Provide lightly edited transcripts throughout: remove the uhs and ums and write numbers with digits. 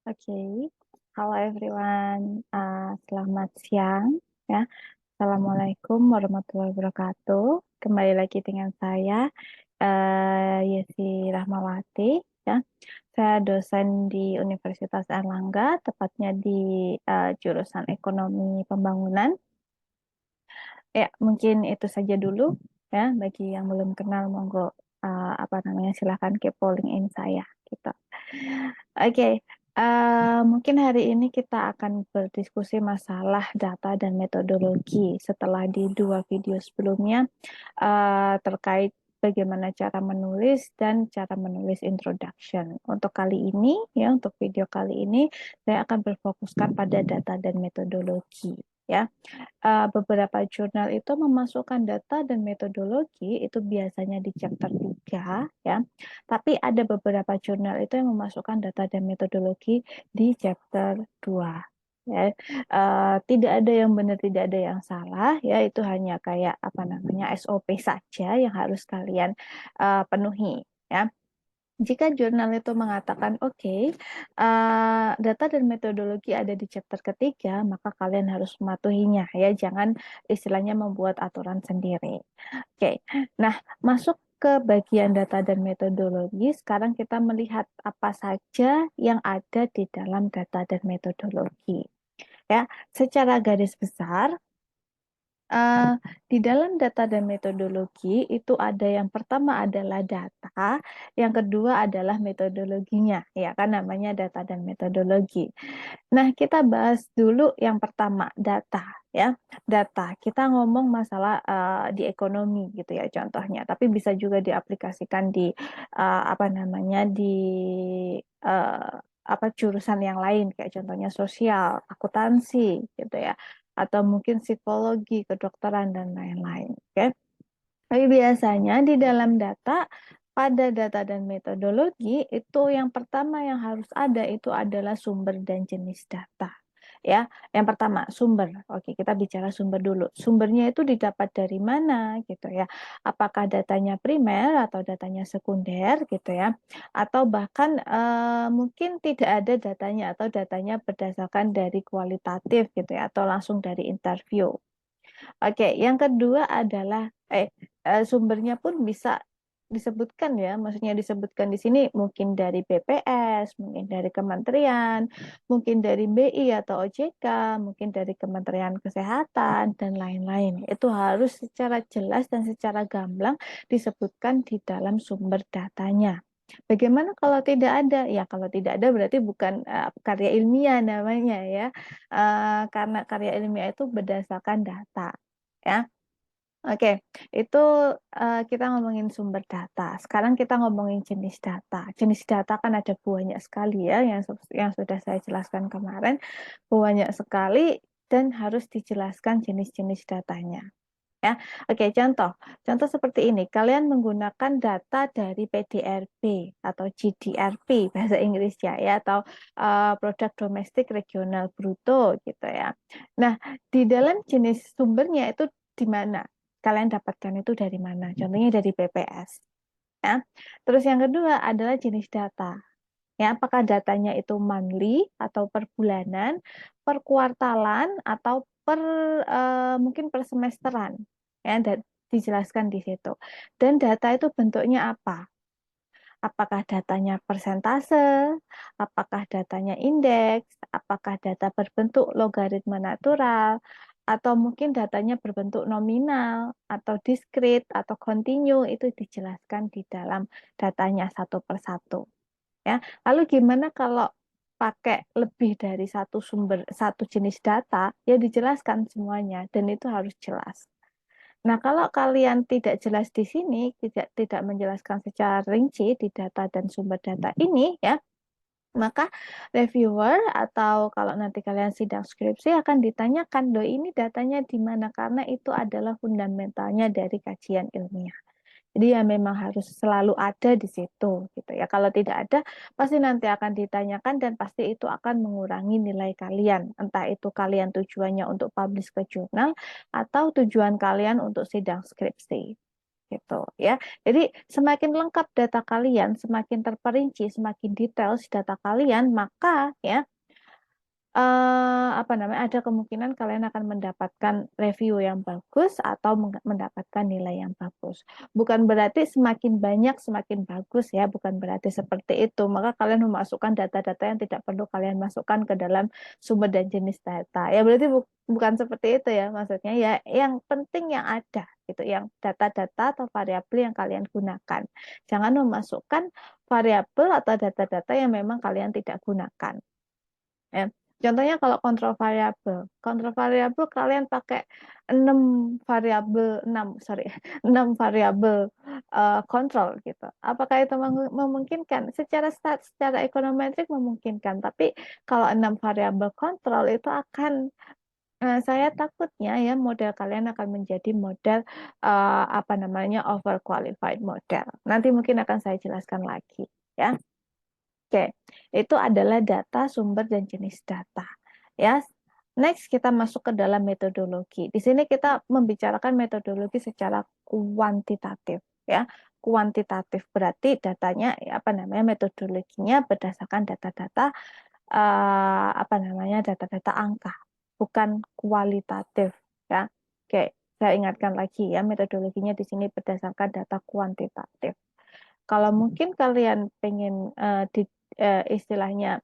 Oke, halo everyone, selamat siang ya. Assalamualaikum warahmatullahi wabarakatuh. Kembali lagi dengan saya, Yesi Rahmawati ya. Saya dosen di Universitas Airlangga, tepatnya di jurusan Ekonomi Pembangunan. Ya, mungkin itu saja dulu ya. Bagi yang belum kenal, monggo silahkan kepo LinkedIn saya gitu. Oke, mungkin hari ini kita akan berdiskusi masalah data dan metodologi setelah di dua video sebelumnya terkait bagaimana cara menulis dan cara menulis introduction. Untuk kali ini, ya, untuk video kali ini, saya akan berfokuskan pada data dan metodologi. Ya, beberapa jurnal itu memasukkan data dan metodologi itu biasanya di chapter 3 ya. Tapi ada beberapa jurnal itu yang memasukkan data dan metodologi di chapter 2 ya. Tidak ada yang benar, tidak ada yang salah ya, itu hanya kayak SOP saja yang harus kalian penuhi ya. Jika jurnal itu mengatakan oke, data dan metodologi ada di chapter ketiga, maka kalian harus mematuhinya ya, jangan istilahnya membuat aturan sendiri. Oke, nah masuk ke bagian data dan metodologi, sekarang kita melihat apa saja yang ada di dalam data dan metodologi. Ya, secara garis besar, Uh, di dalam data dan metodologi itu ada yang pertama adalah data, yang kedua adalah metodologinya, ya kan namanya data dan metodologi. Nah, kita bahas dulu yang pertama, data, ya. Data, kita ngomong masalah di ekonomi gitu ya contohnya, tapi bisa juga diaplikasikan di di uh, jurusan yang lain kayak contohnya sosial, akuntansi gitu ya, atau mungkin psikologi, kedokteran dan lain-lain. Oke. Tapi biasanya di dalam data, pada data dan metodologi itu yang pertama yang harus ada itu adalah sumber dan jenis data. Ya, yang pertama sumber. Oke, kita bicara sumber dulu. Sumbernya itu didapat dari mana gitu ya? Apakah datanya primer atau datanya sekunder gitu ya? Atau bahkan mungkin tidak ada datanya atau datanya berdasarkan dari kualitatif gitu ya atau langsung dari interview. Oke, yang kedua adalah sumbernya pun bisa disebutkan ya, maksudnya disebutkan di sini mungkin dari BPS, mungkin dari kementerian, mungkin dari BI atau OJK, mungkin dari Kementerian Kesehatan dan lain-lain. Itu harus secara jelas dan secara gamblang disebutkan di dalam sumber datanya. Bagaimana kalau tidak ada? Ya, kalau tidak ada berarti bukan karya ilmiah namanya ya. Karena karya ilmiah itu berdasarkan data ya. Oke, itu kita ngomongin sumber data. Sekarang kita ngomongin jenis data. Jenis data kan ada banyak sekali ya, yang sudah saya jelaskan kemarin, banyak sekali dan harus dijelaskan jenis-jenis datanya. Ya, oke, contoh seperti ini. Kalian menggunakan data dari PDRB atau GDRP bahasa Inggrisnya ya, atau produk domestik regional bruto gitu ya. Nah, di dalam jenis sumbernya itu di mana? Kalian dapatkan itu dari mana? Contohnya dari BPS. Ya. Terus yang kedua adalah jenis data. Ya, apakah datanya itu monthly atau per bulanan, per kuartalan atau mungkin per semesteran. Ya, dijelaskan di situ. Dan data itu bentuknya apa? Apakah datanya persentase, apakah datanya indeks, apakah data berbentuk logaritma natural, atau mungkin datanya berbentuk nominal, atau diskrit, atau kontinu, itu dijelaskan di dalam datanya satu persatu. Ya, lalu gimana kalau pakai lebih dari satu sumber, satu jenis data, ya dijelaskan semuanya, dan itu harus jelas. Nah, kalau kalian tidak jelas di sini, tidak menjelaskan secara rinci di data dan sumber data ini, ya, maka reviewer atau kalau nanti kalian sidang skripsi akan ditanyakan, do ini datanya di mana? Karena itu adalah fundamentalnya dari kajian ilmiah. Jadi ya memang harus selalu ada di situ gitu ya. Kalau tidak ada pasti nanti akan ditanyakan dan pasti itu akan mengurangi nilai kalian. Entah itu kalian tujuannya untuk publish ke jurnal atau tujuan kalian untuk sidang skripsi. gitu ya. Jadi semakin lengkap data kalian, semakin terperinci, semakin detail data kalian, maka ya apa namanya, ada kemungkinan kalian akan mendapatkan review yang bagus atau mendapatkan nilai yang bagus. Bukan berarti semakin banyak semakin bagus ya, bukan berarti seperti itu. Maka kalian memasukkan data-data yang tidak perlu kalian masukkan ke dalam sumber dan jenis data. Ya berarti bukan seperti itu ya, maksudnya ya yang penting yang ada gitu, yang data-data atau variabel yang kalian gunakan. Jangan memasukkan variabel atau data-data yang memang kalian tidak gunakan. Ya. Contohnya kalau kontrol variabel kalian pakai 6 variabel, 6 sorry, 6 variabel kontrol gitu. Apakah itu memungkinkan? Secara ekonometrik memungkinkan, tapi kalau 6 variabel kontrol itu akan saya takutnya ya model kalian akan menjadi model apa namanya overqualified model. Nanti mungkin akan saya jelaskan lagi ya. Oke, itu adalah data, sumber, dan jenis data. Ya, next kita masuk ke dalam metodologi. Di sini kita membicarakan metodologi secara kuantitatif. Ya, kuantitatif berarti datanya, apa namanya, metodologinya berdasarkan data-data, apa namanya, data-data angka, bukan kualitatif. Ya, oke, saya ingatkan lagi ya, metodologinya di sini berdasarkan data kuantitatif. Kalau mungkin kalian pengen istilahnya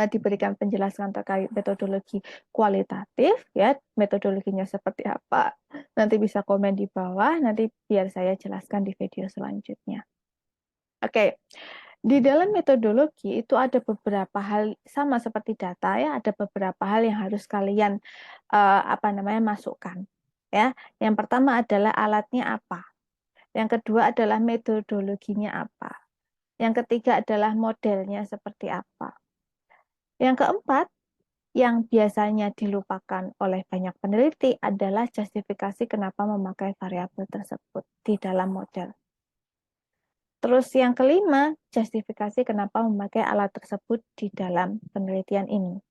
diberikan penjelasan terkait metodologi kualitatif, ya metodologinya seperti apa, nanti bisa komen di bawah, nanti biar saya jelaskan di video selanjutnya. Oke, di dalam metodologi itu ada beberapa hal sama seperti data ya, ada beberapa hal yang harus kalian apa namanya masukkan. Ya, yang pertama adalah alatnya apa, yang kedua adalah metodologinya apa. Yang ketiga adalah modelnya seperti apa. Yang keempat, yang biasanya dilupakan oleh banyak peneliti adalah justifikasi kenapa memakai variabel tersebut di dalam model. Terus yang kelima, justifikasi kenapa memakai alat tersebut di dalam penelitian ini.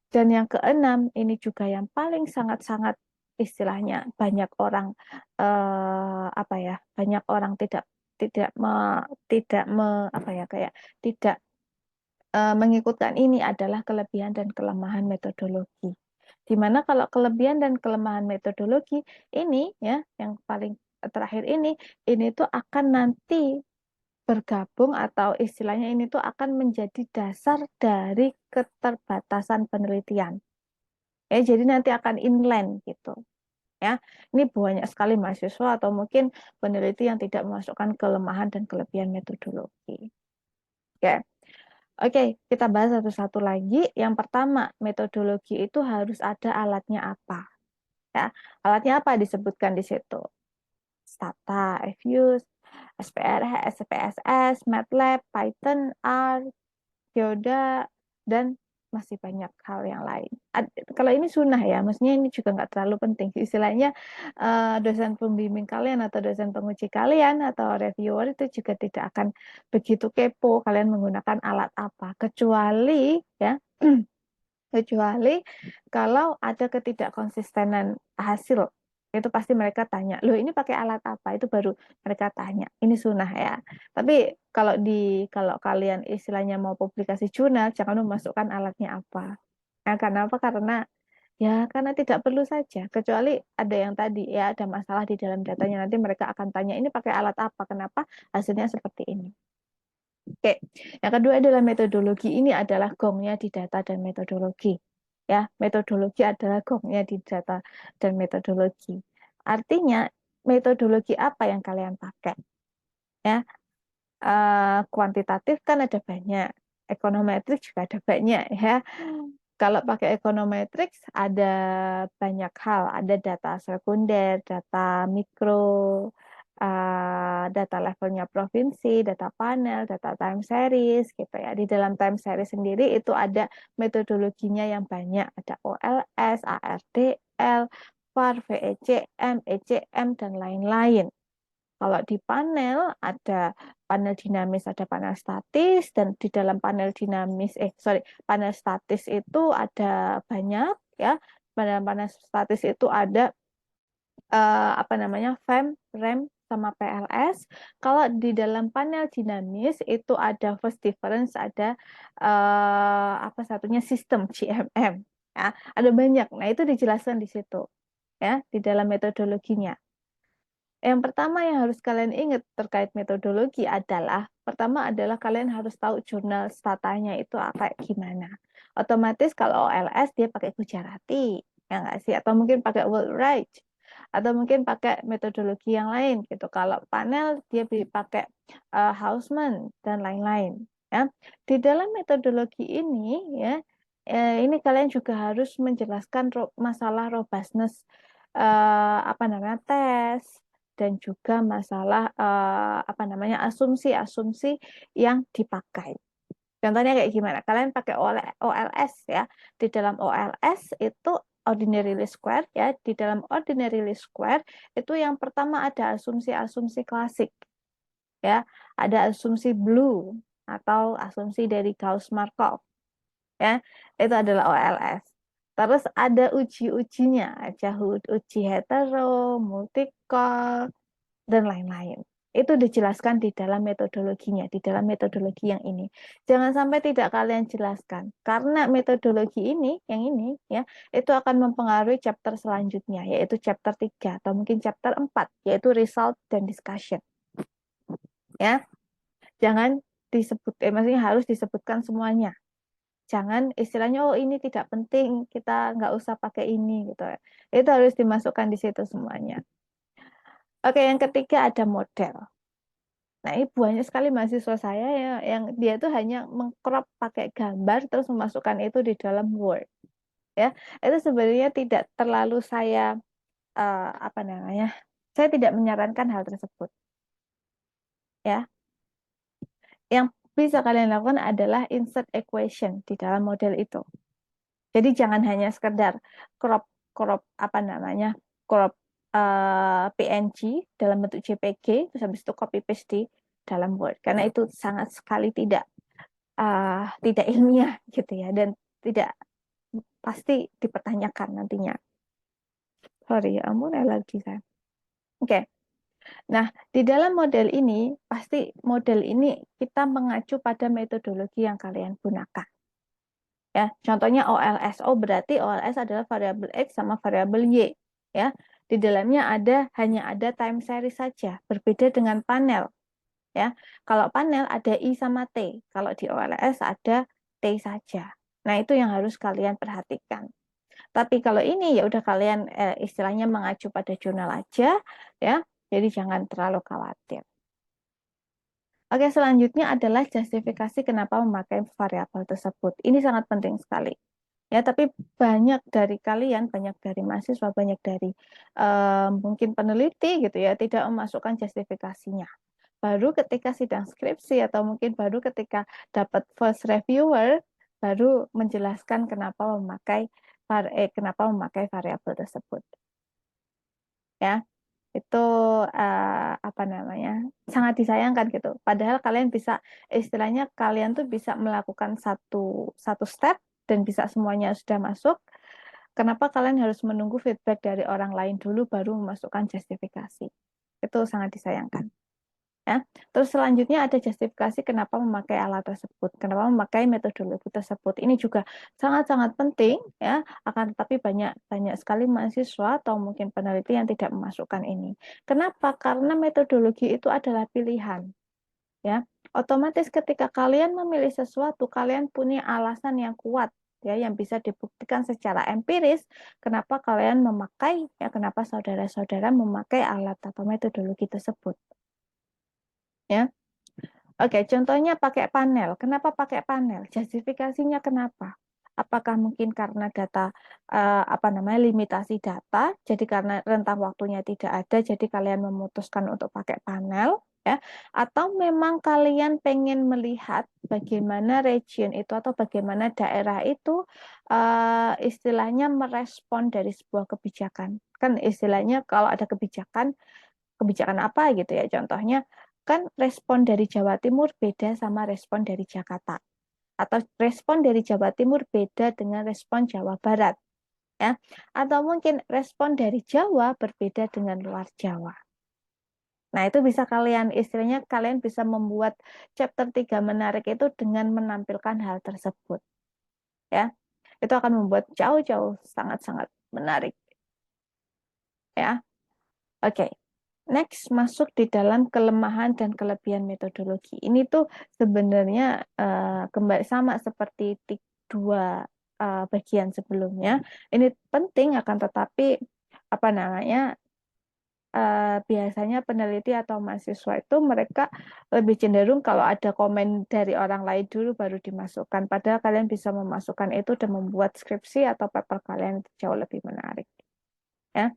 Dan yang keenam, ini juga yang paling sangat-sangat istilahnya banyak orang apa ya, banyak orang tidak apa ya, kayak tidak mengikutkan ini adalah kelebihan dan kelemahan metodologi. Di mana kalau kelebihan dan kelemahan metodologi ini ya, yang paling terakhir ini tuh akan nanti bergabung atau istilahnya ini tuh akan menjadi dasar dari keterbatasan penelitian. Jadi nanti akan inline gitu. Ya, ini banyak sekali mahasiswa atau mungkin peneliti yang tidak memasukkan kelemahan dan kelebihan metodologi. Oke. Oke, kita bahas satu-satu lagi. Yang pertama, metodologi itu harus ada alatnya apa? Ya, alatnya apa disebutkan di situ? Stata, Fuse, SPSS, SPSS, MATLAB, Python, R, Yoda, dan masih banyak hal yang lain. Kalau ini sunnah ya, maksudnya ini juga nggak terlalu penting. Istilahnya dosen pembimbing kalian atau dosen penguji kalian atau reviewer itu juga tidak akan begitu kepo kalian menggunakan alat apa, kecuali ya kecuali kalau ada ketidakkonsistenan hasil, itu pasti mereka tanya, loh ini pakai alat apa? Itu baru mereka tanya. Ini sunnah ya. Tapi kalau kalian istilahnya mau publikasi jurnal, jangan memasukkan alatnya apa. Nah, karena apa? Karena tidak perlu saja. Kecuali ada yang tadi ya ada masalah di dalam datanya, nanti mereka akan tanya ini pakai alat apa? Kenapa hasilnya seperti ini? Oke, yang kedua adalah metodologi. Ini adalah gongnya di data dan metodologi. Ya, metodologi adalah gongnya di data dan metodologi. Artinya, metodologi apa yang kalian pakai? Ya, kuantitatif kan ada banyak, ekonometrik juga ada banyak ya. Kalau pakai ekonometrik ada banyak hal, ada data sekunder, data mikro, data levelnya provinsi, data panel, data time series gitu ya. Di dalam time series sendiri itu ada metodologinya yang banyak, ada OLS, ARDL, VAR, VECM, ECM dan lain-lain. Kalau di panel ada panel dinamis, ada panel statis, dan di dalam panel statis itu ada banyak ya. Pada panel statis itu ada apa namanya FEM, REM, sama PLS. Kalau di dalam panel dinamis itu ada first difference, ada apa satunya sistem GMM. Ya, ada banyak. Nah, itu dijelaskan di situ ya, di dalam metodologinya. Yang pertama yang harus kalian ingat terkait metodologi adalah, pertama adalah kalian harus tahu jurnal statanya itu kayak gimana. Otomatis kalau OLS dia pakai Gujarati, ya nggak sih? Atau mungkin pakai Worldwide, atau mungkin pakai metodologi yang lain gitu. Kalau panel dia pakai Hausman dan lain-lain. Ya, di dalam metodologi ini ya, ini kalian juga harus menjelaskan masalah robustness apa namanya tes dan juga masalah apa namanya asumsi-asumsi yang dipakai. Contohnya kayak gimana? Kalian pakai OLS ya. Di dalam OLS itu ordinary least square ya. Di dalam ordinary least square itu yang pertama ada asumsi-asumsi klasik ya. Ada asumsi blue atau asumsi dari Gauss-Markov ya. Itu adalah OLS. Terus ada uji-ujinya, ada uji hetero, multikol, dan lain-lain. Itu dijelaskan di dalam metodologinya, di dalam metodologi yang ini. Jangan sampai tidak kalian jelaskan, karena metodologi ini, yang ini, ya, itu akan mempengaruhi chapter selanjutnya, yaitu chapter 3 atau mungkin chapter 4, yaitu result dan discussion. Ya, jangan disebut, maksudnya harus disebutkan semuanya. Jangan istilahnya, oh ini tidak penting, kita nggak usah pakai ini, gitu. Itu harus dimasukkan di situ semuanya. Oke, yang ketiga ada model. Nah, ini banyak sekali mahasiswa saya yang dia tuh hanya mengcrop pakai gambar terus memasukkan itu di dalam Word. Ya, itu sebenarnya tidak terlalu saya apa namanya? Saya tidak menyarankan hal tersebut. Ya, yang bisa kalian lakukan adalah insert equation di dalam model itu. Jadi jangan hanya sekedar crop crop apa namanya? Crop PNG dalam bentuk JPG terus habis itu copy paste di dalam Word karena itu sangat sekali tidak ilmiah gitu ya dan tidak pasti dipertanyakan nantinya. Sorry, ya ampun alergi saya. Oke. Nah, di dalam model ini pasti model ini kita mengacu pada metodologi yang kalian gunakan. Ya, contohnya OLS. Berarti OLS adalah variabel X sama variabel Y. Ya, di dalamnya hanya ada time series saja, berbeda dengan panel. Ya, kalau panel ada I sama T, kalau di OLS ada T saja. Nah, itu yang harus kalian perhatikan. Tapi kalau ini ya udah kalian istilahnya mengacu pada jurnal aja, ya. Jadi jangan terlalu khawatir. Oke, selanjutnya adalah justifikasi kenapa memakai variabel tersebut. Ini sangat penting sekali. Ya, tapi banyak dari kalian, banyak dari mahasiswa, banyak dari mungkin peneliti gitu ya, tidak memasukkan justifikasinya. Baru ketika sidang skripsi atau mungkin baru ketika dapat first reviewer, baru menjelaskan kenapa memakai variabel tersebut. Ya, itu apa namanya? Sangat disayangkan gitu. Padahal kalian bisa istilahnya kalian tuh bisa melakukan satu satu step dan bisa semuanya sudah masuk. Kenapa kalian harus menunggu feedback dari orang lain dulu baru memasukkan justifikasi? Itu sangat disayangkan. Ya. Terus selanjutnya ada justifikasi kenapa memakai alat tersebut, kenapa memakai metodologi tersebut. Ini juga sangat-sangat penting ya, akan tetapi banyak banyak sekali mahasiswa atau mungkin peneliti yang tidak memasukkan ini. Kenapa? Karena metodologi itu adalah pilihan. Ya. Otomatis ketika kalian memilih sesuatu, kalian punya alasan yang kuat ya yang bisa dibuktikan secara empiris kenapa kalian memakai ya kenapa saudara-saudara memakai alat atau metodologi tersebut. Ya. Oke, contohnya pakai panel. Kenapa pakai panel? Justifikasinya kenapa? Apakah mungkin karena data apa namanya limitasi data, jadi karena rentang waktunya tidak ada, jadi kalian memutuskan untuk pakai panel, ya? Atau memang kalian pengen melihat bagaimana region itu atau bagaimana daerah itu istilahnya merespon dari sebuah kebijakan. Kan istilahnya kalau ada kebijakan, kebijakan apa gitu ya? Contohnya kan respon dari Jawa Timur beda sama respon dari Jakarta atau respon dari Jawa Timur beda dengan respon Jawa Barat ya atau mungkin respon dari Jawa berbeda dengan luar Jawa. Nah, itu bisa kalian, istilahnya kalian bisa membuat chapter 3 menarik itu dengan menampilkan hal tersebut. Ya, itu akan membuat jauh-jauh sangat-sangat menarik. Ya, oke. Next, masuk di dalam kelemahan dan kelebihan metodologi. Ini tuh sebenarnya kembali sama seperti dua bagian sebelumnya. Ini penting, akan tetapi apa namanya, biasanya peneliti atau mahasiswa itu mereka lebih cenderung kalau ada komen dari orang lain dulu baru dimasukkan. Padahal kalian bisa memasukkan itu dan membuat skripsi atau paper kalian jauh lebih menarik. Ya.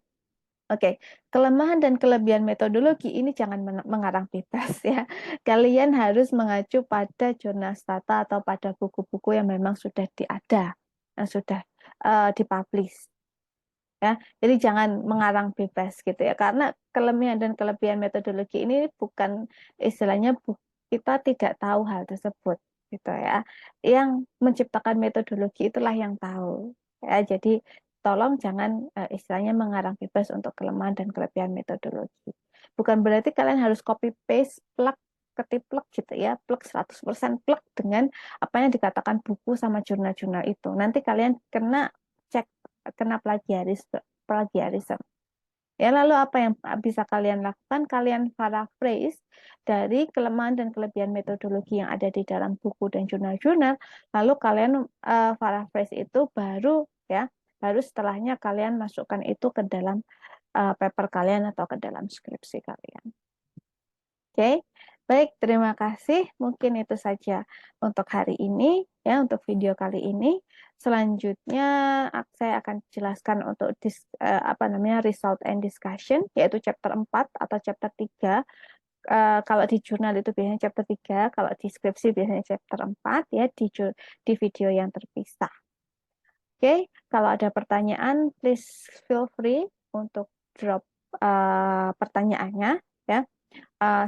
Oke, kelemahan dan kelebihan metodologi ini jangan mengarang bebas ya. Kalian harus mengacu pada jurnal stata atau pada buku-buku yang memang sudah diada, yang sudah dipublish. Ya, jadi jangan mengarang bebas gitu ya, karena kelemahan dan kelebihan metodologi ini bukan istilahnya kita tidak tahu hal tersebut gitu ya. Yang menciptakan metodologi itulah yang tahu ya. Jadi tolong jangan istilahnya mengarang bebas untuk kelemahan dan kelebihan metodologi. Bukan berarti kalian harus copy paste plug ketiplek gitu ya, plug 100% plug dengan apa yang dikatakan buku sama jurnal-jurnal itu. Nanti kalian cek kena plagiarisme. Ya, lalu apa yang bisa kalian lakukan? Kalian paraphrase dari kelemahan dan kelebihan metodologi yang ada di dalam buku dan jurnal-jurnal. Lalu kalian paraphrase itu baru setelahnya kalian masukkan itu ke dalam paper kalian atau ke dalam skripsi kalian. Oke, baik, terima kasih. Mungkin itu saja untuk hari ini, ya, untuk video kali ini. Selanjutnya saya akan jelaskan untuk result and discussion, yaitu chapter 4 atau chapter 3. Kalau di jurnal itu biasanya chapter 3, kalau di skripsi biasanya chapter 4, ya, di video yang terpisah. Oke, kalau ada pertanyaan, please feel free untuk drop pertanyaannya, ya.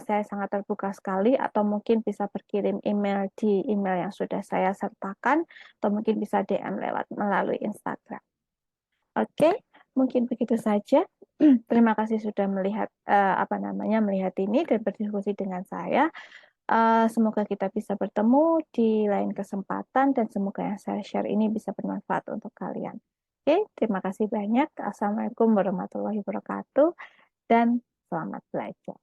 Saya sangat terbuka sekali, atau mungkin bisa berkirim email di email yang sudah saya sertakan, atau mungkin bisa DM melalui Instagram. Oke, mungkin begitu saja. Terima kasih sudah melihat melihat ini dan berdiskusi dengan saya. Semoga kita bisa bertemu di lain kesempatan dan semoga yang saya share ini bisa bermanfaat untuk kalian. Oke, terima kasih banyak. Assalamualaikum warahmatullahi wabarakatuh dan selamat belajar.